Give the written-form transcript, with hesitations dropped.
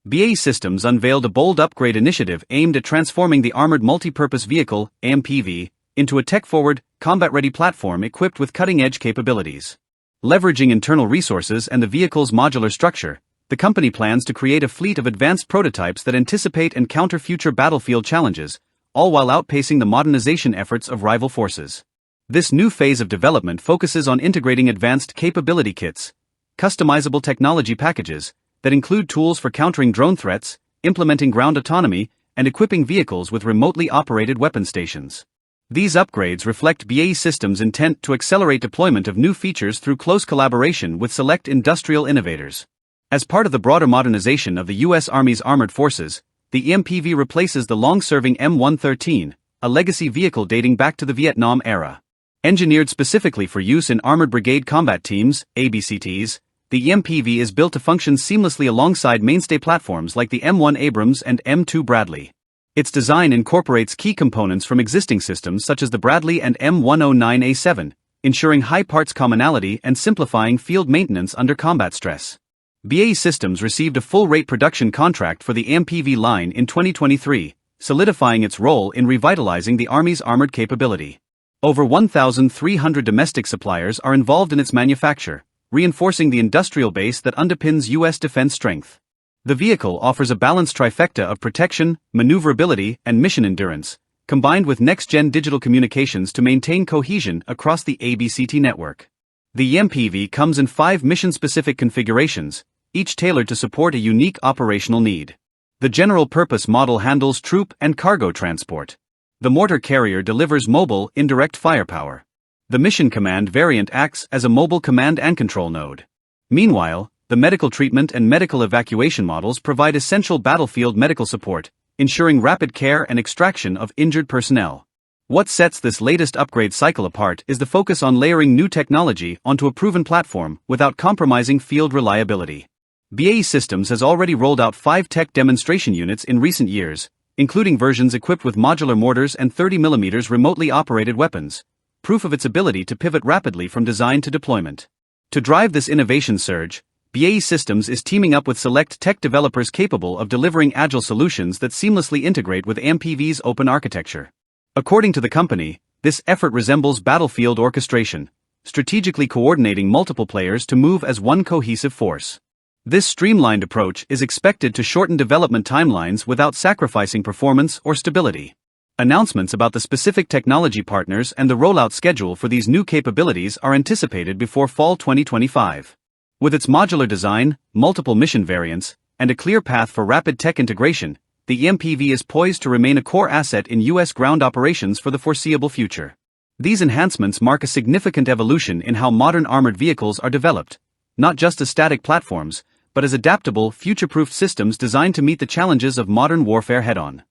BAE Systems unveiled a bold upgrade initiative aimed at transforming the Armored Multi-Purpose Vehicle (AMPV) into a tech-forward, combat-ready platform equipped with cutting-edge capabilities. Leveraging internal resources and the vehicle's modular structure, the company plans to create a fleet of advanced prototypes that anticipate and counter future battlefield challenges, all while outpacing the modernization efforts of rival forces. This new phase of development focuses on integrating advanced capability kits, customizable technology packages that include tools for countering drone threats, implementing ground autonomy, and equipping vehicles with remotely operated weapon stations. These upgrades reflect BAE Systems' intent to accelerate deployment of new features through close collaboration with select industrial innovators. As part of the broader modernization of the U.S. Army's armored forces, the AMPV replaces the long-serving M113, a legacy vehicle dating back to the Vietnam era. Engineered specifically for use in Armored Brigade Combat Teams, ABCTs, the AMPV is built to function seamlessly alongside mainstay platforms like the M1 Abrams and M2 Bradley. Its design incorporates key components from existing systems such as the Bradley and M109A7, ensuring high parts commonality and simplifying field maintenance under combat stress. BAE Systems received a full-rate production contract for the AMPV line in 2023, solidifying its role in revitalizing the Army's armored capability. Over 1,300 domestic suppliers are involved in its manufacture, reinforcing the industrial base that underpins U.S. defense strength. The vehicle offers a balanced trifecta of protection, maneuverability, and mission endurance, combined with next-gen digital communications to maintain cohesion across the ABCT network. The AMPV comes in 5 mission-specific configurations, each tailored to support a unique operational need. The general-purpose model handles troop and cargo transport. The mortar carrier delivers mobile, indirect firepower. The Mission Command variant acts as a mobile command and control node. Meanwhile, the medical treatment and medical evacuation models provide essential battlefield medical support, ensuring rapid care and extraction of injured personnel. What sets this latest upgrade cycle apart is the focus on layering new technology onto a proven platform without compromising field reliability. BAE Systems has already rolled out 5 tech demonstration units in recent years, including versions equipped with modular mortars and 30mm remotely operated weapons, proof of its ability to pivot rapidly from design to deployment. To drive this innovation surge, BAE Systems is teaming up with select tech developers capable of delivering agile solutions that seamlessly integrate with AMPV's open architecture. According to the company, this effort resembles battlefield orchestration, strategically coordinating multiple players to move as one cohesive force. This streamlined approach is expected to shorten development timelines without sacrificing performance or stability. Announcements about the specific technology partners and the rollout schedule for these new capabilities are anticipated before fall 2025. With its modular design, multiple mission variants, and a clear path for rapid tech integration, the AMPV is poised to remain a core asset in U.S. ground operations for the foreseeable future. These enhancements mark a significant evolution in how modern armored vehicles are developed, not just as static platforms, but as adaptable, future-proofed systems designed to meet the challenges of modern warfare head-on.